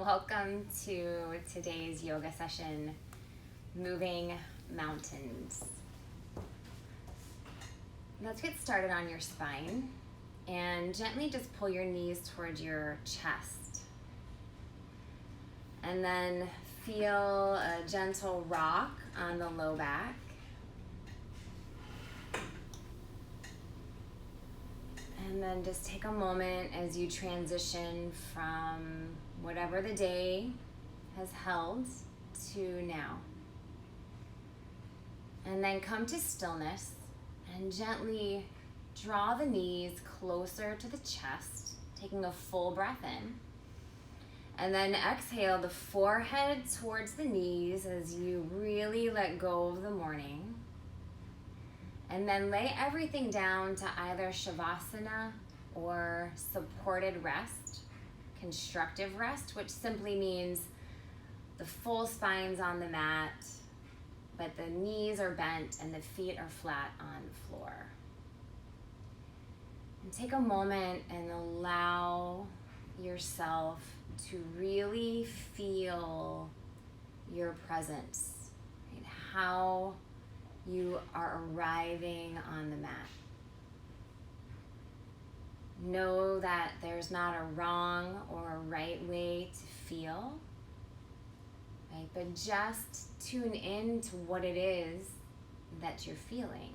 Welcome to today's yoga session, Moving Mountains. Let's get started on your spine and gently just pull your knees towards your chest. And then feel a gentle rock on the low back. And then just take a moment as you transition from whatever the day has held to now. And then come to stillness and gently draw the knees closer to the chest, taking a full breath in. And then exhale the forehead towards the knees as you really let go of the morning. And then lay everything down to either Shavasana or supported rest, constructive rest, which simply means the full spine's on the mat, but the knees are bent and the feet are flat on the floor. And take a moment and allow yourself to really feel your presence, right? How you are arriving on the mat. Know that there's not a wrong or a right way to feel, right? But just tune in to what it is that you're feeling.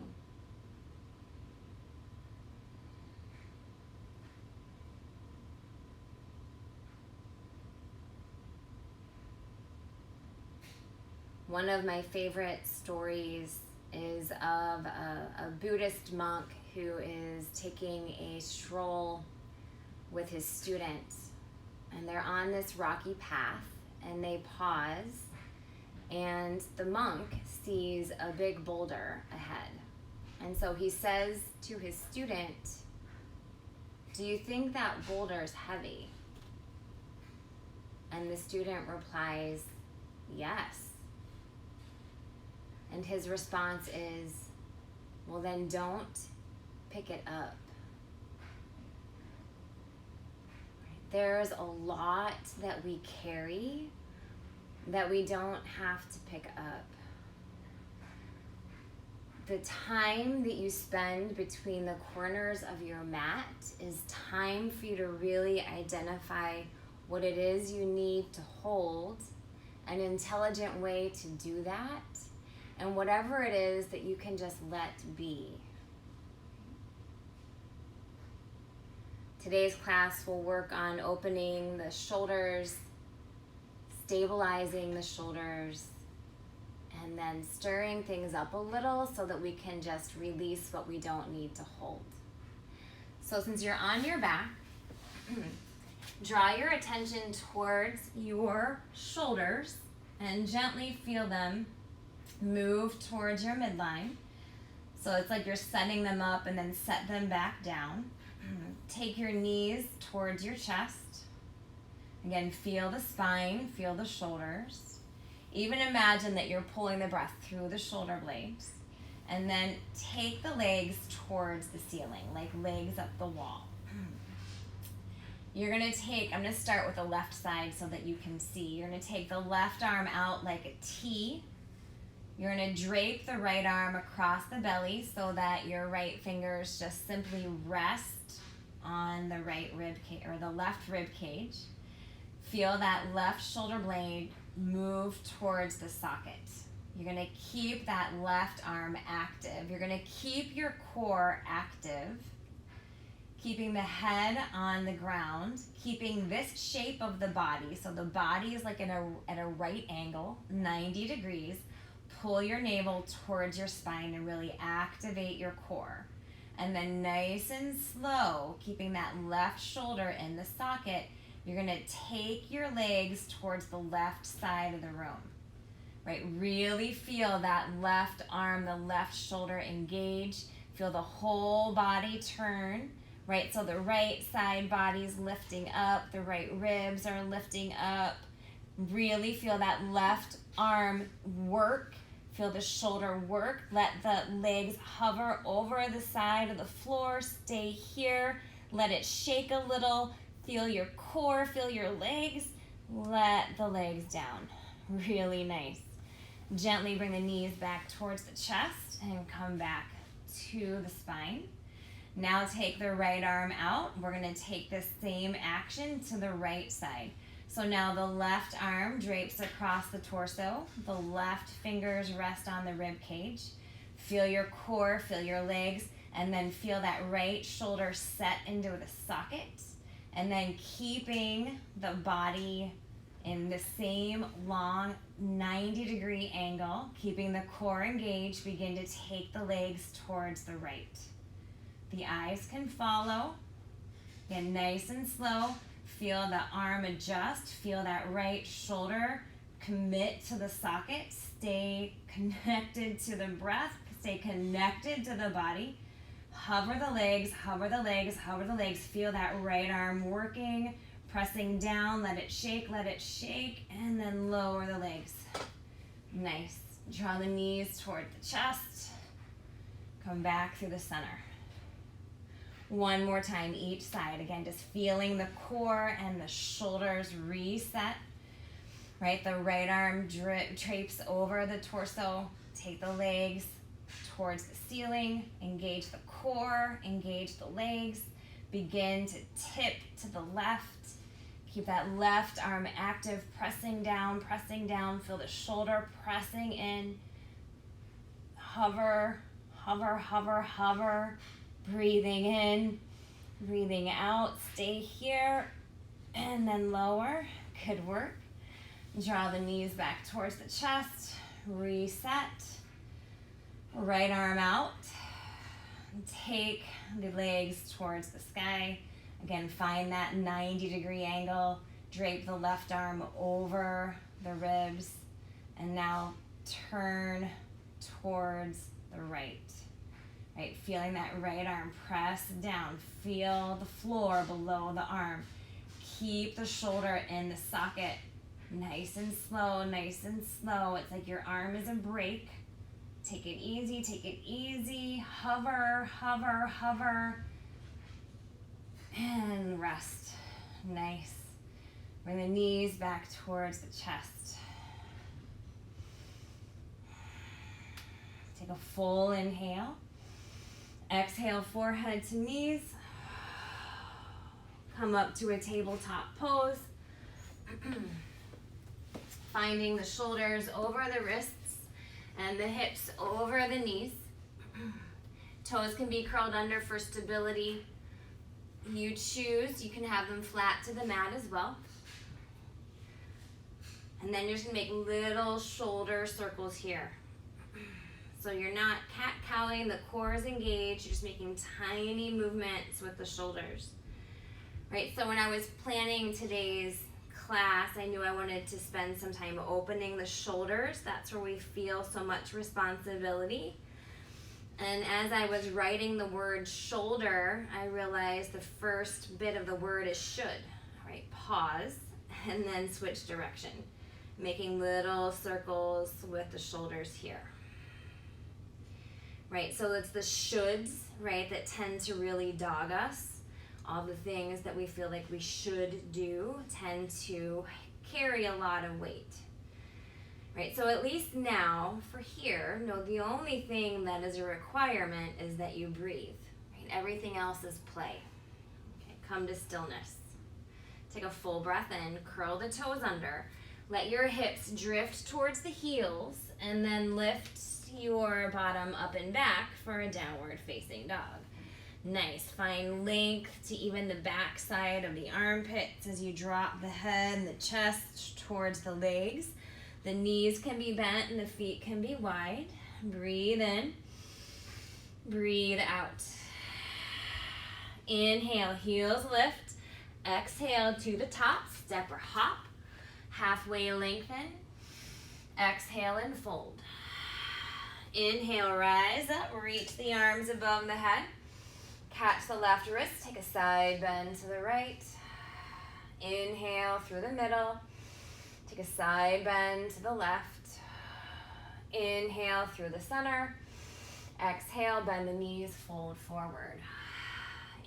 One of my favorite stories is of a Buddhist monk who is taking a stroll with his students, and they're on this rocky path and they pause, and the monk sees a big boulder ahead. And so he says to his student, "Do you think that boulder is heavy?" And the student replies, "Yes." And his response is, "Well, then don't pick it up." There's a lot that we carry that we don't have to pick up. The time that you spend between the corners of your mat is time for you to really identify what it is you need to hold, an intelligent way to do that, and whatever it is that you can just let be. Today's class will work on opening the shoulders, stabilizing the shoulders, and then stirring things up a little so that we can just release what we don't need to hold. So since you're on your back, draw your attention towards your shoulders and gently feel them move towards your midline. So it's like you're setting them up and then set them back down. Take your knees towards your chest. Again, feel the spine, feel the shoulders. Even imagine that you're pulling the breath through the shoulder blades. And then take the legs towards the ceiling, like legs up the wall. You're gonna take, I'm gonna start with the left side so that you can see. You're gonna take the left arm out like a T. You're gonna drape the right arm across the belly so that your right fingers just simply rest on the right rib cage or the left rib cage. Feel that left shoulder blade move towards the socket. You're gonna keep that left arm active. You're gonna keep your core active, keeping the head on the ground, keeping this shape of the body. So the body is like at a right angle, 90 degrees. Pull your navel towards your spine and really activate your core. And then nice and slow, keeping that left shoulder in the socket, you're gonna take your legs towards the left side of the room, right? Really feel that left arm, the left shoulder engage. Feel the whole body turn, right? So the right side body's lifting up, the right ribs are lifting up. Really feel that left arm work. Feel the shoulder work. Let the legs hover over the side of the floor. Stay here. Let it shake a little. Feel your core, feel your legs. let the legs down. Really nice. Gently bring the knees back towards the chest and come back to the spine. Now take the right arm out. We're going to take this same action to the right side. So now the left arm drapes across the torso. The left fingers rest on the rib cage. Feel your core, feel your legs, and then feel that right shoulder set into the socket. And then keeping the body in the same long 90-degree angle, keeping the core engaged, begin to take the legs towards the right. The eyes can follow. Again, nice and slow. Feel the arm adjust. Feel that right shoulder commit to the socket. Stay connected to the breath. Stay connected to the body. Hover the legs, hover the legs, hover the legs. Feel that right arm working, pressing down. Let it shake, and then lower the legs. Nice. Draw the knees toward the chest. Come back through the center. One more time each side. Again, just feeling the core and the shoulders reset. Right, the right arm drapes over the torso. Take the legs towards the ceiling. Engage the core, engage the legs. Begin to tip to the left. Keep that left arm active, pressing down, pressing down. Feel the shoulder pressing in. Hover, hover, hover, hover. Breathing in, breathing out. Stay here and then lower. Good work. Draw the knees back towards the chest. Reset. Right arm out. Take the legs towards the sky. Again, find that 90-degree angle. Drape the left arm over the ribs. And now turn towards the right. Right, feeling that right arm press down. Feel the floor below the arm. Keep the shoulder in the socket. Nice and slow, nice and slow. It's like your arm is a brake. Take it easy, take it easy. Hover, hover, hover. And rest. Nice. Bring the knees back towards the chest. Take a full inhale. Exhale, forehead to knees. Come up to a tabletop pose. Finding the shoulders over the wrists and the hips over the knees. Toes can be curled under for stability. You choose, you can have them flat to the mat as well. And then you're just gonna make little shoulder circles here. So you're not cat-cowing, the core is engaged, you're just making tiny movements with the shoulders. Right, so when I was planning today's class, I knew I wanted to spend some time opening the shoulders. That's where we feel so much responsibility. And as I was writing the word shoulder, I realized the first bit of the word is should. Right, pause, and then switch direction. Making little circles with the shoulders here. Right, so it's the shoulds, right, that tend to really dog us. All the things that we feel like we should do tend to carry a lot of weight. Right, so at least now, for here, no, the only thing that is a requirement is that you breathe. Right? Everything else is play. Okay, come to stillness. Take a full breath in, curl the toes under. Let your hips drift towards the heels, and then lift your bottom up and back for a downward facing dog. Nice. Find length to even the back side of the armpits as you drop the head and the chest towards the legs. The knees can be bent and the feet can be wide. Breathe in. Breathe out. Inhale, heels lift. Exhale to the top, step or hop. Halfway lengthen. Exhale and fold. Inhale, rise up, reach the arms above the head. Catch the left wrist, take a side bend to the right. Inhale through the middle. Take a side bend to the left. Inhale through the center. Exhale, bend the knees, fold forward.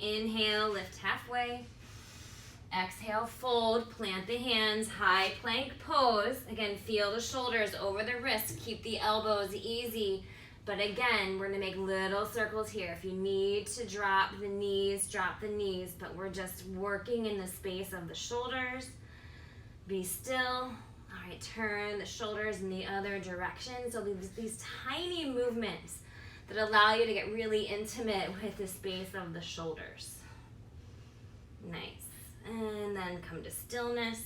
Inhale, lift halfway. Exhale, fold, plant the hands, high plank pose. Again, feel the shoulders over the wrists, keep the elbows easy. But again, we're gonna make little circles here. If you need to drop the knees, but we're just working in the space of the shoulders. Be still. All right, turn the shoulders in the other direction. So these tiny movements that allow you to get really intimate with the space of the shoulders. Nice. And then come to stillness.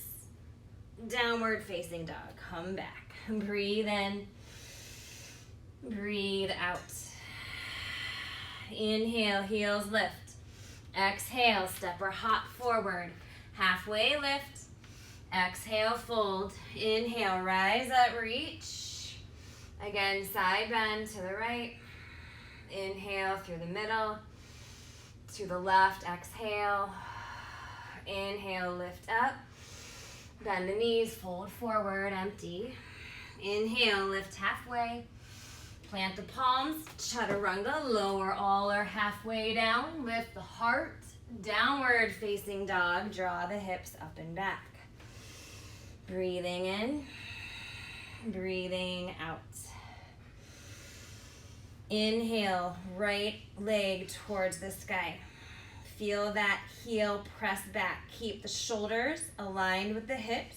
Downward facing dog. Come back. Breathe in. Breathe out. Inhale, heels lift. Exhale, step or hop forward. Halfway lift. Exhale, fold. Inhale, rise up, reach. Again, side bend to the right. Inhale through the middle. To the left, exhale. Inhale, lift up. Bend the knees, fold forward, empty. Inhale, lift halfway. Plant the palms, chaturanga, lower all or halfway down. Lift the heart, downward facing dog. Draw the hips up and back. Breathing in, breathing out. Inhale, right leg towards the sky. Feel that heel press back. Keep the shoulders aligned with the hips.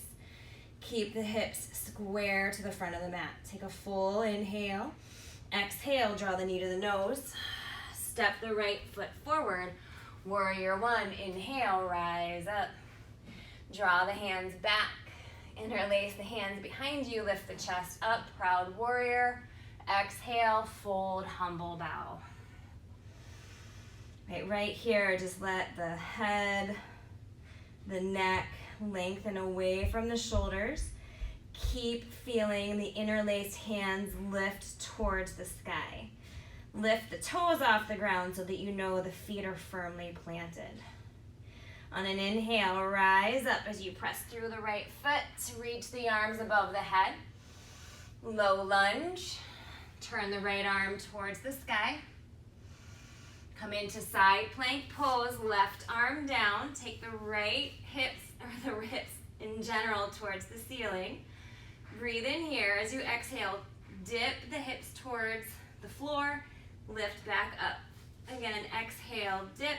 Keep the hips square to the front of the mat. Take a full inhale. Exhale, draw the knee to the nose. Step the right foot forward. Warrior one, inhale, rise up. Draw the hands back. Interlace the hands behind you. Lift the chest up, proud warrior. Exhale, fold, humble bow. Right here, just let the head, the neck lengthen away from the shoulders. Keep feeling the interlaced hands lift towards the sky. Lift the toes off the ground so that you know the feet are firmly planted. On an inhale, rise up as you press through the right foot. Reach the arms above the head. Low lunge. Turn the right arm towards the sky. Come into side plank pose, left arm down. Take the right hips, or the hips in general, towards the ceiling. Breathe in here. As you exhale, dip the hips towards the floor. Lift back up. Again, exhale, dip.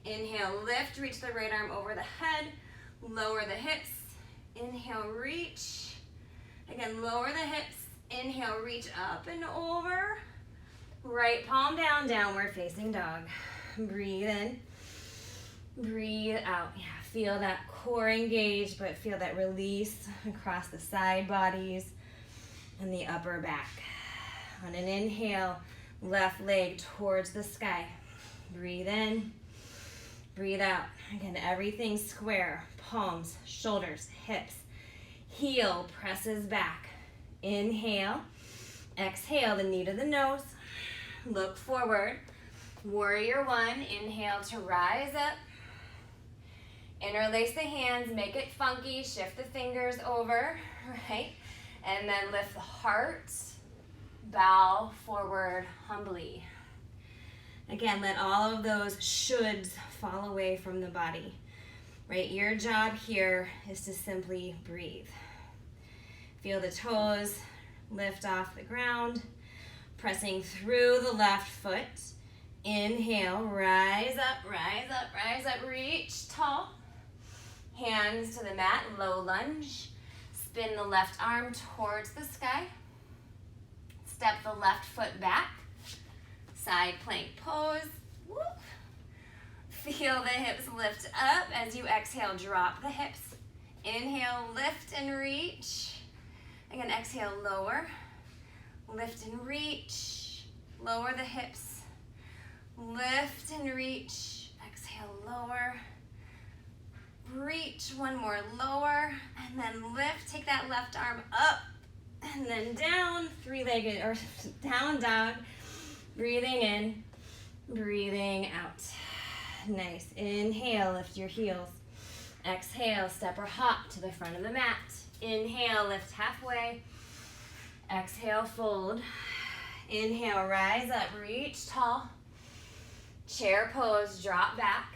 Inhale, lift. Reach the right arm over the head. Lower the hips. Inhale, reach. Again, lower the hips. Inhale, reach up and over. Right palm down, downward facing dog. Breathe in. Breathe out. Yeah, feel that core engage, but feel that release across the side bodies and the upper back. On an inhale, left leg towards the sky. Breathe in. Breathe out. Again, everything square. Palms, shoulders, hips. Heel presses back. Inhale. Exhale, the knee to the nose. Look forward. Warrior one. Inhale to rise up. Interlace the hands. Make it funky. Shift the fingers over. Right? And then lift the heart. Bow forward humbly. Again, let all of those shoulds fall away from the body. Right? Your job here is to simply breathe. Feel the toes lift off the ground, pressing through the left foot. Inhale, rise up, rise up, rise up, reach tall. Hands to the mat, low lunge. Spin the left arm towards the sky. Step the left foot back. Side plank pose. Woo. Feel the hips lift up as you exhale, drop the hips. Inhale, lift and reach. Again, exhale, lower. Lift and reach. Lower the hips. Lift and reach. Exhale, lower. Reach, one more, lower. And then lift, take that left arm up. And then down, three-legged, or down dog. Breathing in, breathing out. Nice. Inhale, lift your heels. Exhale, step or hop to the front of the mat. Inhale, lift halfway. Exhale, fold. Inhale, rise up, reach tall. Chair pose, drop back.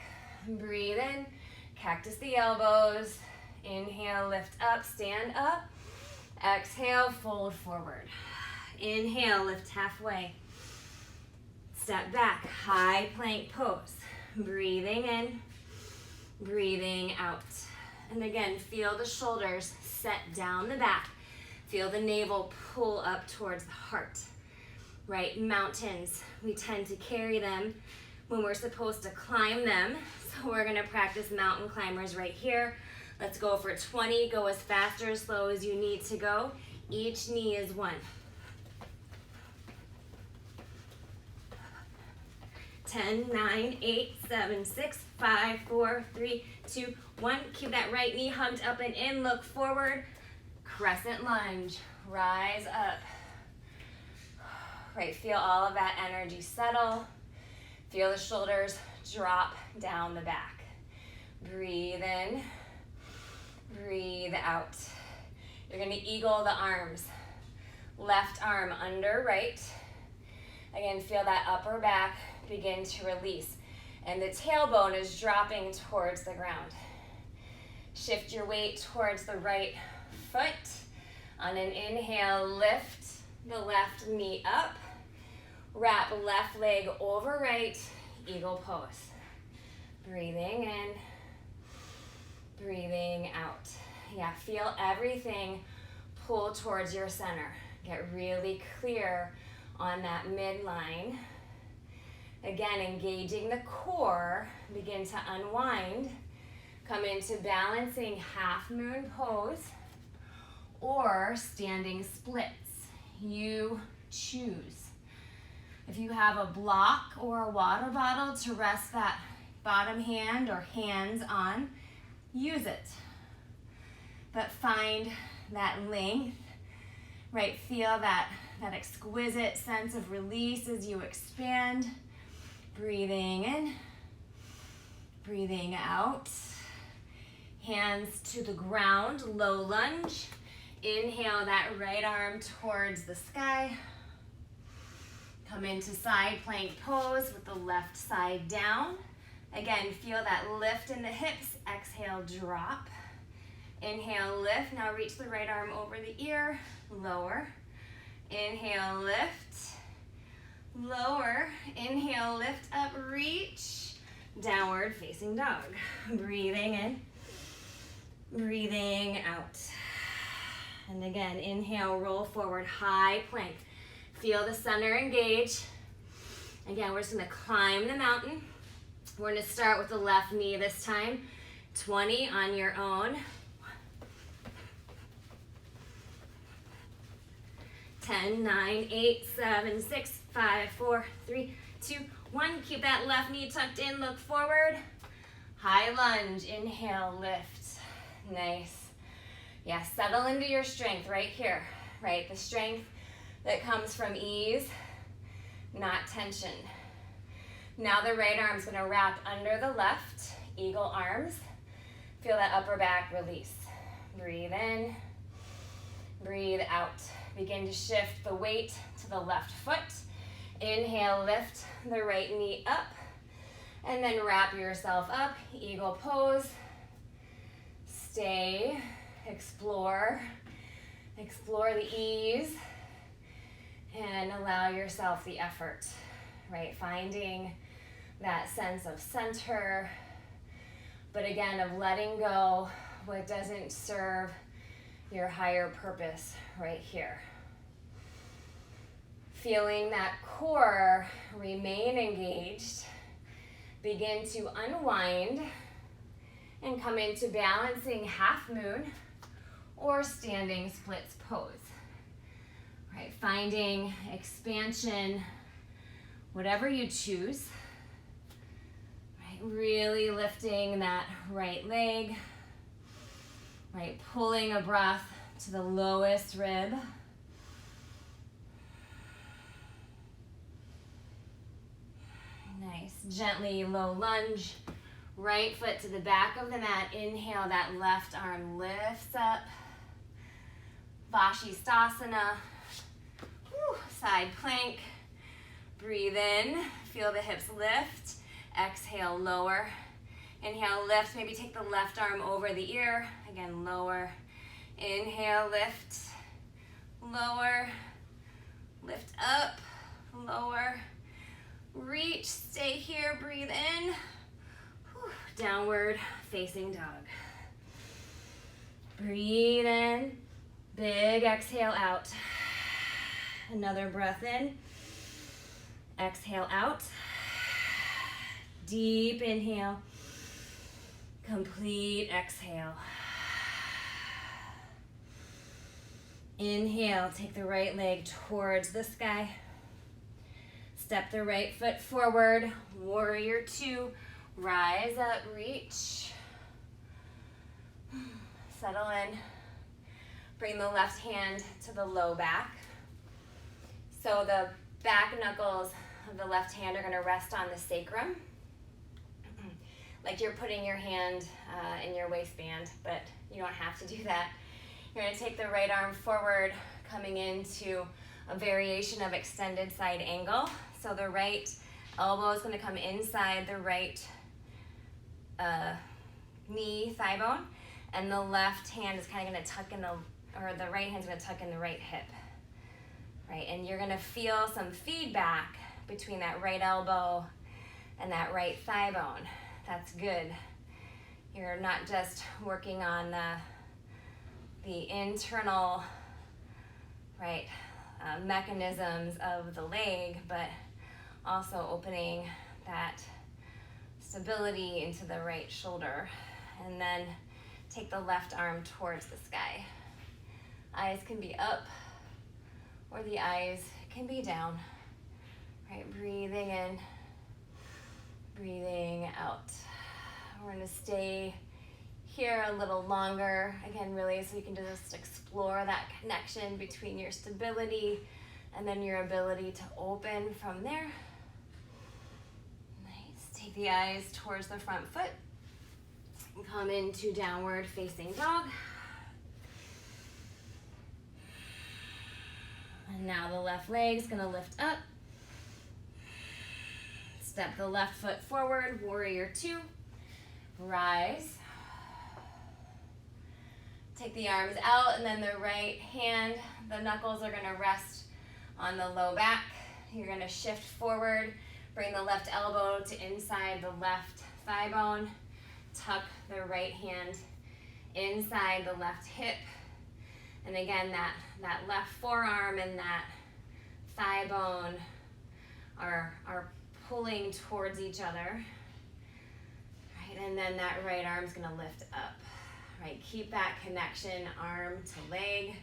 Breathe in. Cactus the elbows. Inhale, lift up, stand up. Exhale, fold forward. Inhale, lift halfway. Step back, high plank pose. Breathing in, breathing out. And again, feel the shoulders set down the back. Feel the navel pull up towards the heart. Right, mountains, we tend to carry them when we're supposed to climb them. So we're gonna practice mountain climbers right here. Let's go for 20, go as fast or as slow as you need to go. Each knee is 1. 10, 9, 8, 7, 6, 5, 4, 3, 2, 1. Keep that right knee hugged up and in, look forward. Crescent lunge, rise up. Right, feel all of that energy settle. Feel the shoulders drop down the back. Breathe in, breathe out. You're gonna eagle the arms. Left arm under right. Again, feel that upper back begin to release. And the tailbone is dropping towards the ground. Shift your weight towards the right foot. On an inhale, lift the left knee up. Wrap left leg over right, eagle pose. Breathing in, breathing out. Yeah, feel everything pull towards your center. Get really clear on that midline. Again, engaging the core, begin to unwind. Come into balancing half moon pose or standing splits. You choose. If you have a block or a water bottle to rest that bottom hand or hands on, use it. But find that length, right? Feel that exquisite sense of release as you expand. Breathing in, breathing out. Hands to the ground, low lunge. Inhale that right arm towards the sky. Come into side plank pose with the left side down. Again, feel that lift in the hips. Exhale, drop. Inhale, lift. Now reach the right arm over the ear. Lower. Inhale, lift. Lower. Inhale, lift up, reach. Downward facing dog. Breathing in. Breathing out. And again, inhale, roll forward, high plank. Feel the center engage. Again, we're just gonna climb the mountain. We're gonna start with the left knee this time. 20 on your own. 10, 9, 8, 7, 6, 5, 4, 3, 2, 1. Keep that left knee tucked in, look forward. High lunge, inhale, lift. Nice. Yeah, settle into your strength right here, right? The strength that comes from ease, not tension. Now the right arm's gonna wrap under the left, eagle arms. Feel that upper back release. Breathe in, breathe out. Begin to shift the weight to the left foot. Inhale, lift the right knee up, and then wrap yourself up, eagle pose. Stay, explore the ease, and allow yourself the effort, right? Finding that sense of center, but again, of letting go what doesn't serve your higher purpose right here. Feeling that core remain engaged, begin to unwind and come into balancing half moon or standing splits pose. Right, finding expansion, whatever you choose. Right, really lifting that right leg. Right, pulling a breath to the lowest rib. Nice, gently low lunge. Right foot to the back of the mat. Inhale, that left arm lifts up. Vashisthasana. Woo. Side plank. Breathe in, feel the hips lift. Exhale, lower. Inhale, lift. Maybe take the left arm over the ear. Again, lower. Inhale, lift. Lower. Lift up. Lower. Reach. Stay here. Breathe in. Whew. Downward facing dog. Breathe in. Big exhale out. Another breath in. Exhale out. Deep inhale. Complete exhale. Inhale, take the right leg towards the sky. Step the right foot forward. Warrior two. Rise up, reach. Settle in. Bring the left hand to the low back. So the back knuckles of the left hand are going to rest on the sacrum. Like you're putting your hand in your waistband, but you don't have to do that. You're going to take the right arm forward, coming into a variation of extended side angle. So the right elbow is going to come inside the right knee, thigh bone, and the left hand is kind of going to tuck in the right hand's going to tuck in the right hip. Right, and you're going to feel some feedback between that right elbow and that right thigh bone. That's good. You're not just working on the internal, right, mechanisms of the leg, but also opening that stability into the right shoulder. And then take the left arm towards the sky. Eyes can be up or the eyes can be down. Right, breathing in, breathing out. We're gonna stay here a little longer, again, really so you can just explore that connection between your stability and then your ability to open from there. Nice, take the eyes towards the front foot. Come into downward facing dog. And now the left leg is gonna lift up. Step the left foot forward, warrior two. Rise. Take the arms out and then the right hand, the knuckles are gonna rest on the low back. You're gonna shift forward, bring the left elbow to inside the left thigh bone. Tuck the right hand inside the left hip. And again, that left forearm and that thigh bone are pulling towards each other. Right, and then that right arm's gonna lift up. Right, keep that connection, arm to leg.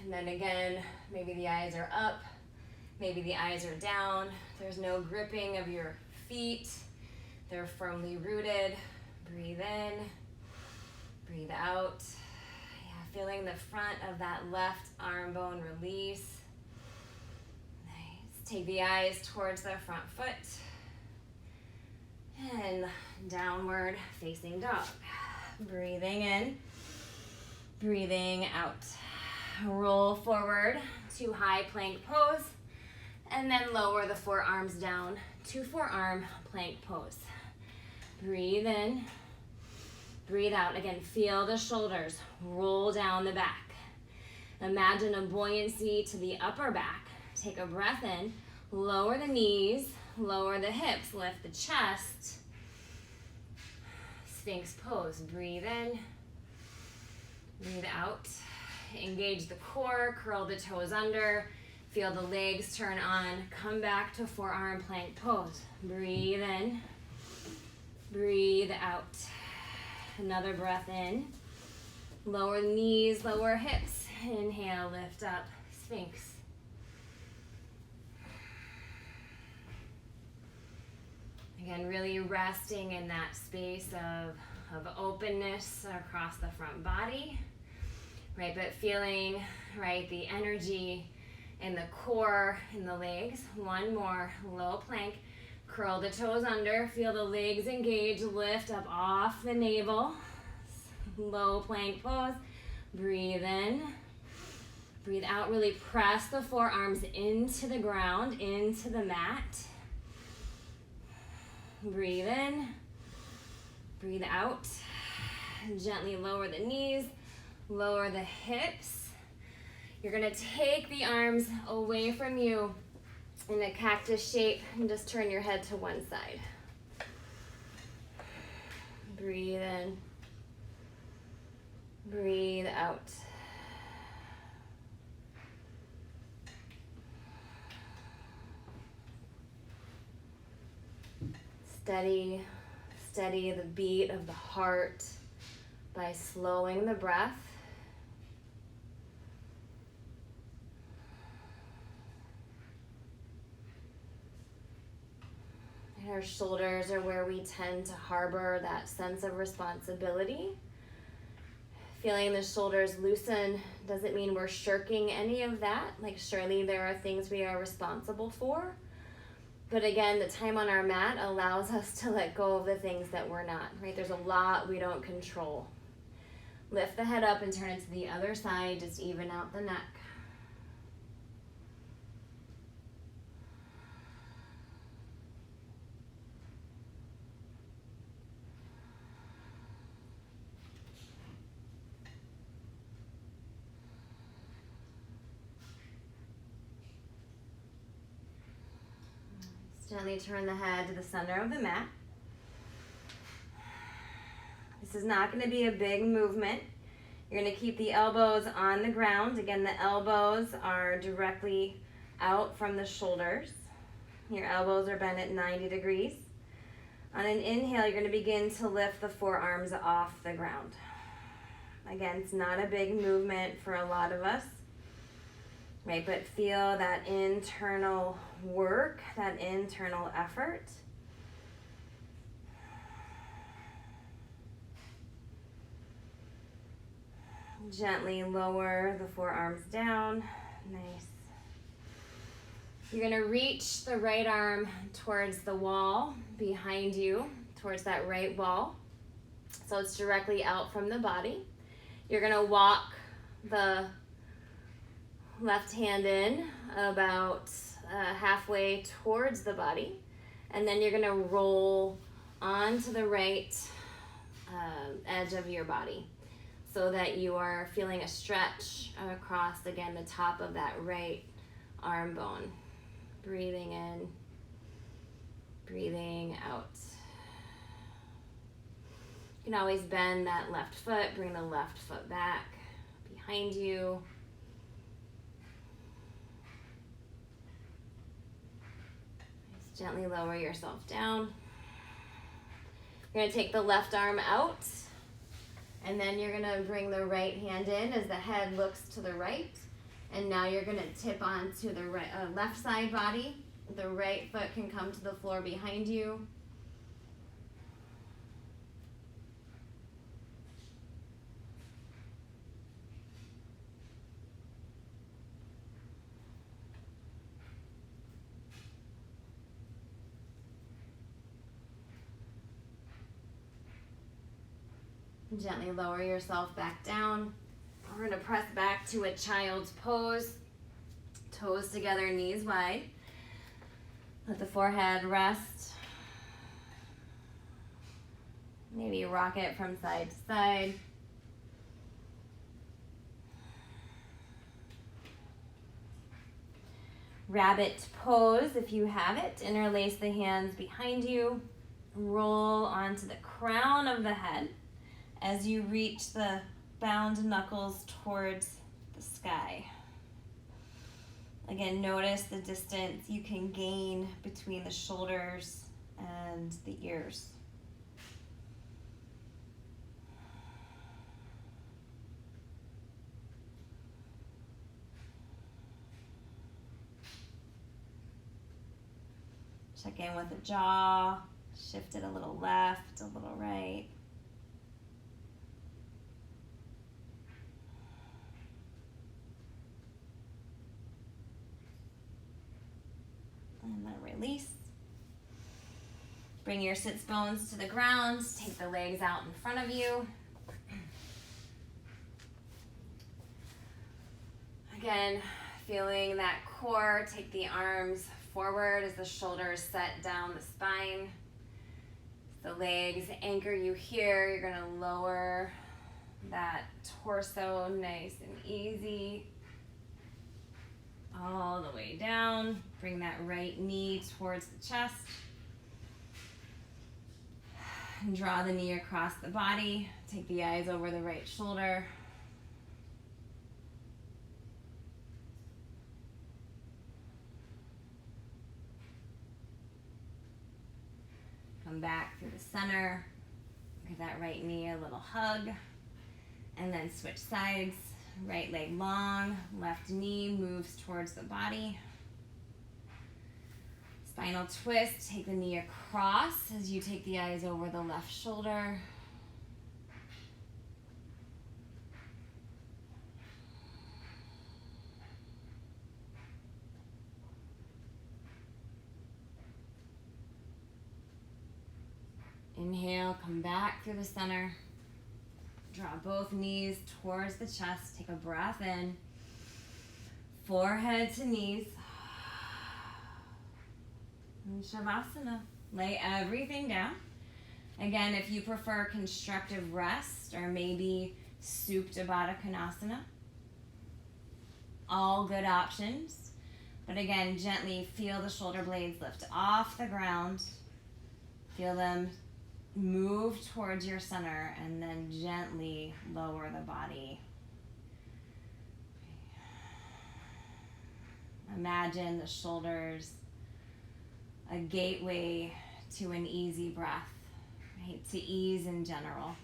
And then again, maybe the eyes are up, maybe the eyes are down. There's no gripping of your feet. They're firmly rooted. Breathe in, breathe out. Yeah, feeling the front of that left arm bone release. Nice. Take the eyes towards the front foot. And downward facing dog. Breathing in, breathing out. Roll forward to high plank pose. And then lower the forearms down to forearm plank pose. Breathe in, breathe out. Again, feel the shoulders roll down the back. Imagine a buoyancy to the upper back. Take a breath in, lower the knees, lower the hips, lift the chest. Sphinx pose. Breathe in, breathe out. Engage the core, curl the toes under. Feel the legs turn on. Come back to forearm plank pose. Breathe in. Breathe out. Another breath in. Lower knees, lower hips. Inhale, lift up, Sphinx. Again, really resting in that space of openness across the front body, right? But feeling, right, the energy in the core, in the legs. One more, low plank. Curl the toes under, feel the legs engage, lift up off the navel. Low plank pose. Breathe in, breathe out, really press the forearms into the ground, into the mat. Breathe in, Breathe out. Gently lower the knees, lower the hips. You're gonna take the arms away from you in a cactus shape and just turn your head to one side. Breathe in. Breathe out. Steady the beat of the heart by slowing the breath. And our shoulders are where we tend to harbor that sense of responsibility. Feeling the shoulders loosen doesn't mean we're shirking any of that. Like, surely there are things we are responsible for. But again, the time on our mat allows us to let go of the things that we're not, right? There's a lot we don't control. Lift the head up and turn it to the other side, just even out the neck. Gently turn the head to the center of the mat. This is not going to be a big movement. You're going to keep the elbows on the ground. Again, the elbows are directly out from the shoulders. Your elbows are bent at 90 degrees. On an inhale, you're going to begin to lift the forearms off the ground. Again, it's not a big movement for a lot of us, right? But feel that internal work, that internal effort. Gently lower the forearms down. Nice. You're going to reach the right arm towards the wall behind you, towards that right wall. So it's directly out from the body. You're going to walk the left hand in about halfway towards the body, and then you're going to roll onto the right edge of your body so that you are feeling a stretch across, again, the top of that right arm bone. Breathing in, breathing out. You can always bend that left foot, bring the left foot back behind you. Gently lower yourself down. You're going to take the left arm out, and then you're going to bring the right hand in as the head looks to the right. And now you're going to tip onto the right, left side body. The right foot can come to the floor behind you. Gently lower yourself back down. We're going to press back to a child's pose. Toes together, knees wide. Let the forehead rest. Maybe rock it from side to side. Rabbit pose if you have it. Interlace the hands behind you. Roll onto the crown of the head as you reach the bound knuckles towards the sky. Again, notice the distance you can gain between the shoulders and the ears. Check in with the jaw, shift it a little left, a little right. And then release. Bring your sits bones to the ground. Take the legs out in front of you. Again, feeling that core. Take the arms forward as the shoulders set down the spine. The legs anchor you here. You're going to lower that torso nice and easy all the way down. Bring that right knee towards the chest. And draw the knee across the body. Take the eyes over the right shoulder. Come back through the center. Give that right knee a little hug. And then switch sides. Right leg long, left knee moves towards the body. Spinal twist, take the knee across as you take the eyes over the left shoulder. Inhale, come back through the center. Draw both knees towards the chest. Take a breath in. Forehead to knees. And Shavasana. Lay everything down. Again, if you prefer constructive rest or maybe Supta Baddha Konasana, all good options. But again, gently feel the shoulder blades lift off the ground. Feel them move towards your center and then gently lower the body. Imagine the shoulders a gateway to an easy breath, right? To ease in general.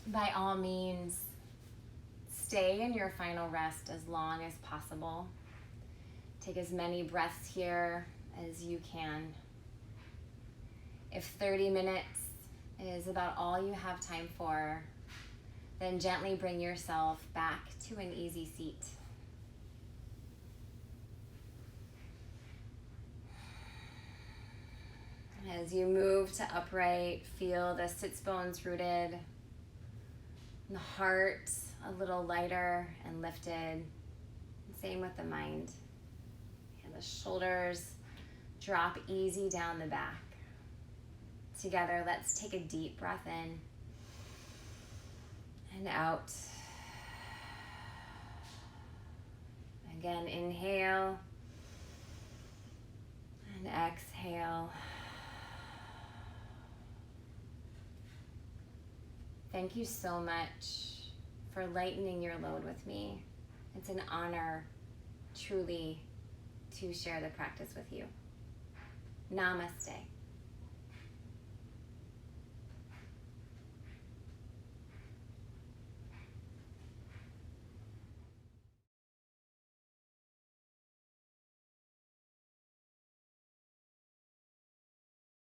By all means, stay in your final rest as long as possible. Take as many breaths here as you can. If 30 minutes is about all you have time for, then gently bring yourself back to an easy seat. As you move to upright, feel the sits bones rooted, and the heart a little lighter and lifted. Same with the mind. And the shoulders drop easy down the back. Together, let's take a deep breath in and out. Again, inhale and exhale. Thank you so much for lightening your load with me. It's an honor, truly, to share the practice with you. Namaste.